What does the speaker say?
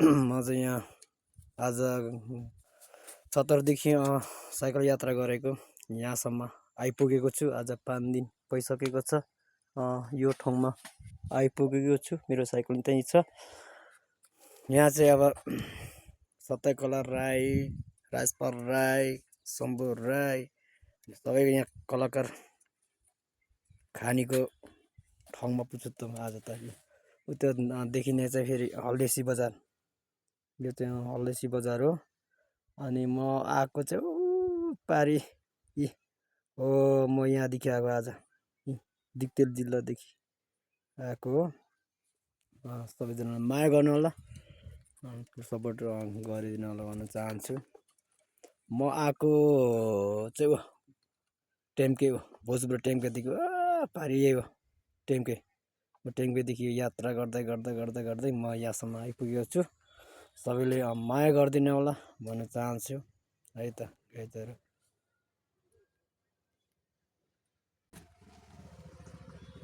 म चाहिँ यहाँ आज 70 देखि साइकल यात्रा गरेको यहाँसम्म आइपुगेको छु। आज 5 दिन भइसकेको छ। यो ठाउँमा आइपुगेको छु। मेरो साइकल त्यहीँ छ। यहाँ चाहिँ अब सत्यकला राई, राजपाल राई, शम्भु राई सबैको यहाँ कलाकार खानीको ठाउँमा पुग्छु त आज त। उता देखिने चाहिँ फेरि हल्देसी बजार, यो चाहिँ हल्देसी बजार हो। अनि म आएको चाहिँ पारि हो, म यहाँदेखि आएको आज दिक्तेल जिल्लादेखि आएको हो। सबैजनालाई माया गर्नु होला, सपोर्ट गरिदिनु होला भन्न चाहन्छु। म आएको चाहिँ टेम्के हो, भोजपुर टेम्केदेखि पारि यही हो टेम्के। म टेम्केदेखि यात्रा गर्दै गर्दै गर्दै गर्दै म यहाँसम्म आइपुगेको छु। सबैले माया गरिदिनु होला भन्न चाहन्छु है त।